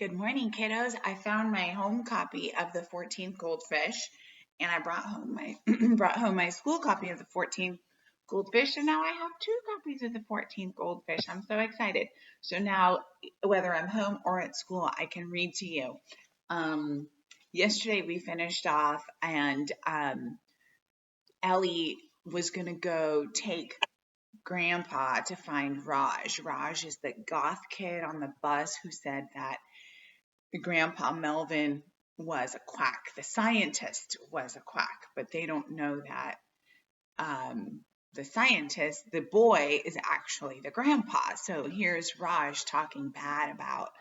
Good morning, kiddos. I found my home copy of the 14th Goldfish, and I brought home my brought home my school copy of the 14th Goldfish, and now I have two copies of the 14th Goldfish. I'm so excited. So now, whether I'm home or at school, I can read to you. Um, Yesterday we finished off, and Ellie was gonna go take Grandpa to find Raj. Raj is the goth kid on the bus who said that Grandpa Melvin was a quack. The scientist was a quack, but they don't know that the scientist, the boy, is actually the grandpa. So here's Raj talking bad about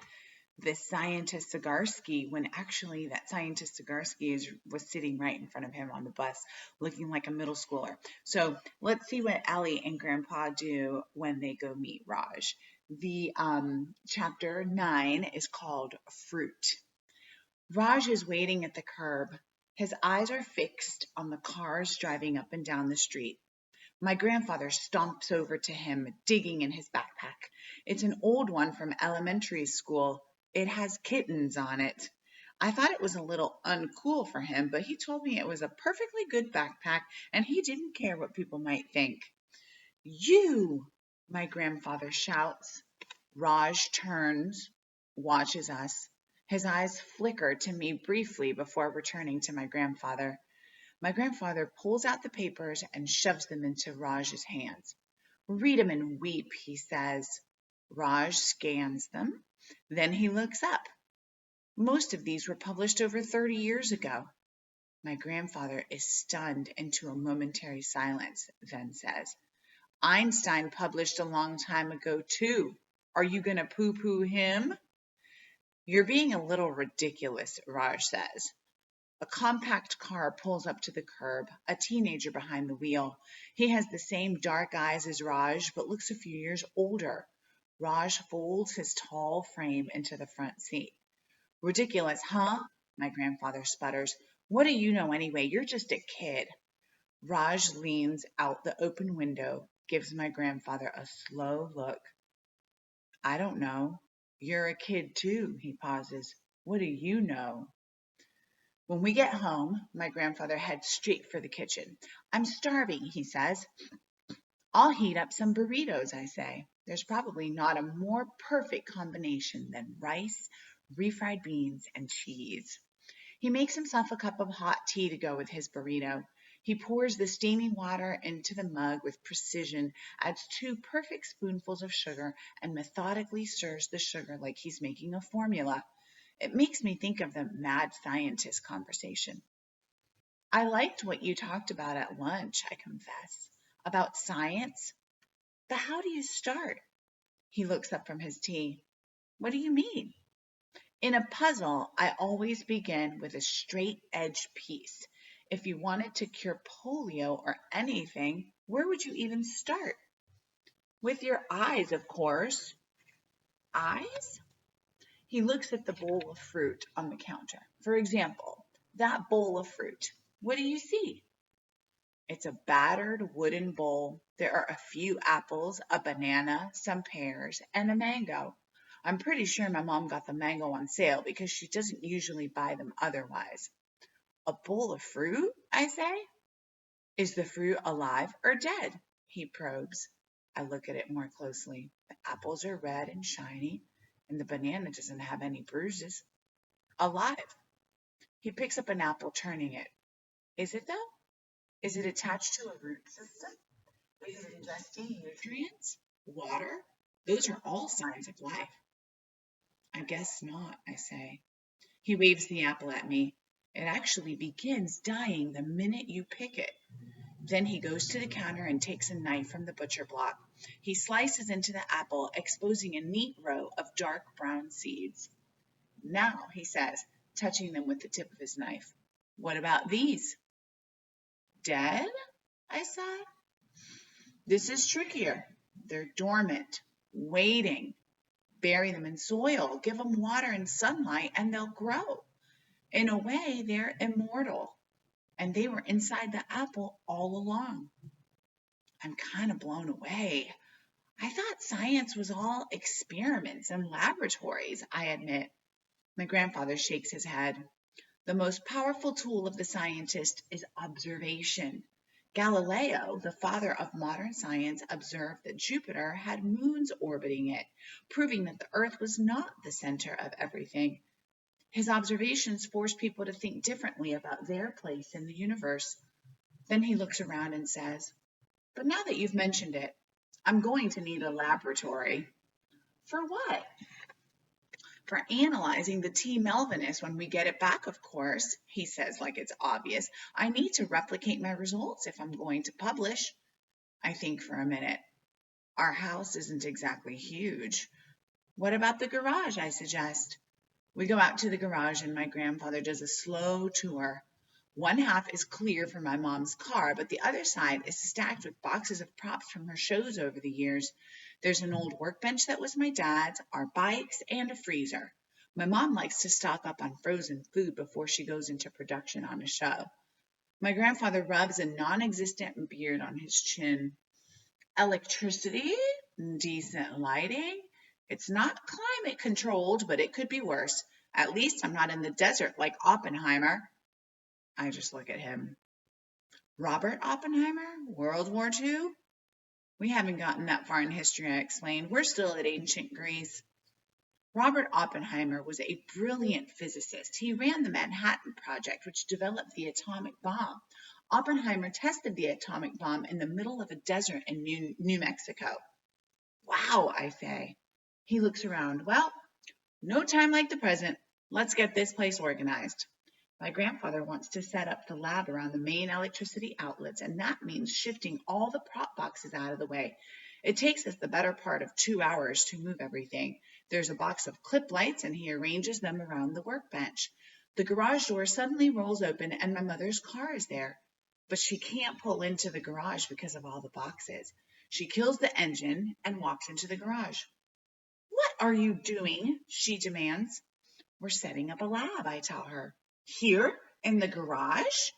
this scientist Zagarsky when actually that scientist Zagarsky was sitting right in front of him on the bus looking like a middle schooler. So let's see what Ellie and Grandpa do when they go meet Raj. The chapter 9 is called Fruit. Raj is waiting at the curb. His eyes are fixed on the cars driving up and down the street. My grandfather stomps over to him, digging in his backpack. It's an old one from elementary school. It has kittens on it. I thought it was a little uncool for him, but he told me it was a perfectly good backpack and he didn't care what people might think. You, my grandfather shouts. Raj turns, watches us. His eyes flicker to me briefly before returning to my grandfather. My grandfather pulls out the papers and shoves them into Raj's hands. Read 'em and weep, he says. Raj scans them. Then he looks up. Most of these were published over 30 years ago. My grandfather is stunned into a momentary silence, then says, Einstein published a long time ago, too. Are you going to poo-poo him? You're being a little ridiculous, Raj says. A compact car pulls up to the curb, a teenager behind the wheel. He has the same dark eyes as Raj, but looks a few years older. Raj folds his tall frame into the front seat. Ridiculous, huh? My grandfather sputters. What do you know anyway? You're just a kid. Raj leans out the open window, gives my grandfather a slow look. I don't know. You're a kid too, he pauses. What do you know? When we get home, my grandfather heads straight for the kitchen. I'm starving, he says. I'll heat up some burritos, I say. There's probably not a more perfect combination than rice, refried beans, and cheese. He makes himself a cup of hot tea to go with his burrito. He pours the steaming water into the mug with precision, adds 2 perfect spoonfuls of sugar, and methodically stirs the sugar like he's making a formula. It makes me think of the mad scientist conversation. I liked what you talked about at lunch, I confess, about science. But how do you start? He looks up from his tea. What do you mean? In a puzzle, I always begin with a straight edge piece. If you wanted to cure polio or anything, where would you even start? With your eyes, of course. Eyes? He looks at the bowl of fruit on the counter. For example, that bowl of fruit. What do you see? It's a battered wooden bowl. There are a few apples, a banana, some pears, and a mango. I'm pretty sure my mom got the mango on sale because she doesn't usually buy them otherwise. A bowl of fruit, I say? Is the fruit alive or dead? He probes. I look at it more closely. The apples are red and shiny, and the banana doesn't have any bruises. Alive. He picks up an apple, turning it. Is it though? Is it attached to a root system? Is it ingesting nutrients? Water? Those are all signs of life. I guess not, I say. He waves the apple at me. It actually begins dying the minute you pick it. Then he goes to the counter and takes a knife from the butcher block. He slices into the apple, exposing a neat row of dark brown seeds. Now, he says, touching them with the tip of his knife. What about these? Dead? I sighed. This is trickier. They're dormant, waiting. Bury them in soil, give them water and sunlight, and they'll grow. In a way, they're immortal. And they were inside the apple all along. I'm kind of blown away. I thought science was all experiments and laboratories, I admit. My grandfather shakes his head. The most powerful tool of the scientist is observation. Galileo, the father of modern science, observed that Jupiter had moons orbiting it, proving that the Earth was not the center of everything. His observations forced people to think differently about their place in the universe. Then he looks around and says, "But now that you've mentioned it, I'm going to need a laboratory." "For what?" "For analyzing the T. Melvinus when we get it back, of course," he says like it's obvious. "I need to replicate my results if I'm going to publish." I think for a minute. Our house isn't exactly huge. "What about the garage?" I suggest. We go out to the garage and my grandfather does a slow tour. One half is clear for my mom's car, but the other side is stacked with boxes of props from her shows over the years. There's an old workbench that was my dad's, our bikes, and a freezer. My mom likes to stock up on frozen food before she goes into production on a show. My grandfather rubs a non-existent beard on his chin. "Electricity, decent lighting. It's not climate controlled, but it could be worse. At least I'm not in the desert like Oppenheimer." I just look at him. "Robert Oppenheimer? World War II?" "We haven't gotten that far in history," I explained. "We're still at ancient Greece." Robert Oppenheimer was a brilliant physicist. He ran the Manhattan Project, which developed the atomic bomb. Oppenheimer tested the atomic bomb in the middle of a desert in New Mexico. "Wow," I say. He looks around. "Well, no time like the present. Let's get this place organized." My grandfather wants to set up the lab around the main electricity outlets, and that means shifting all the prop boxes out of the way. It takes us the better part of 2 hours to move everything. There's a box of clip lights, and he arranges them around the workbench. The garage door suddenly rolls open, and my mother's car is there. But she can't pull into the garage because of all the boxes. She kills the engine and walks into the garage. "What are you doing?" she demands. "We're setting up a lab," I tell her. "Here? In the garage?"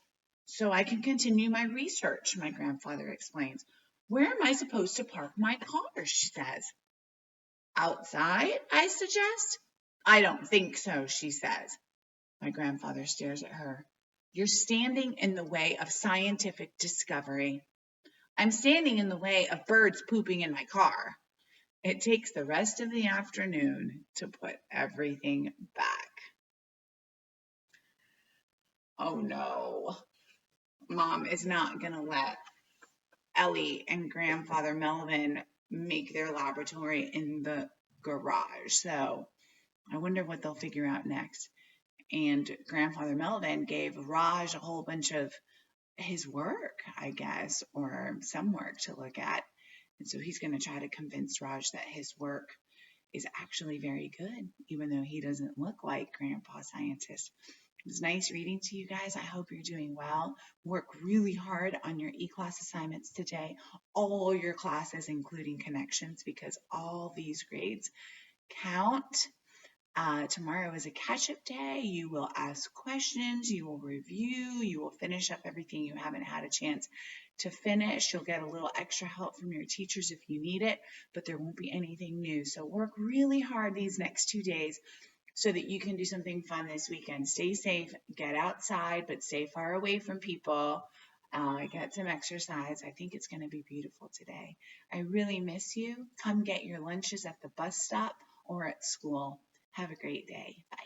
"So I can continue my research," my grandfather explains. "Where am I supposed to park my car?" she says. "Outside?" I suggest. "I don't think so," she says. My grandfather stares at her. "You're standing in the way of scientific discovery." "I'm standing in the way of birds pooping in my car." It takes the rest of the afternoon to put everything back. Oh no. Mom is not going to let Ellie and grandfather Melvin make their laboratory in the garage. So I wonder what they'll figure out next. And grandfather Melvin gave Raj a whole bunch of his work, I guess, or some work to look at. And so he's going to try to convince Raj that his work is actually very good, even though he doesn't look like Grandpa Scientist. It was nice reading to you guys. I hope you're doing well. Work really hard on your e-class assignments today, all your classes, including connections, because all these grades count. Tomorrow is a catch-up day. You will ask questions, you will review, you will finish up everything you haven't had a chance to finish. You'll get a little extra help from your teachers if you need it, but there won't be anything new. So work really hard these next 2 days so that you can do something fun this weekend. Stay safe, get outside, but stay far away from people. Get some exercise. I think it's going to be beautiful today. I really miss you. Come get your lunches at the bus stop or at school. Have a great day. Bye.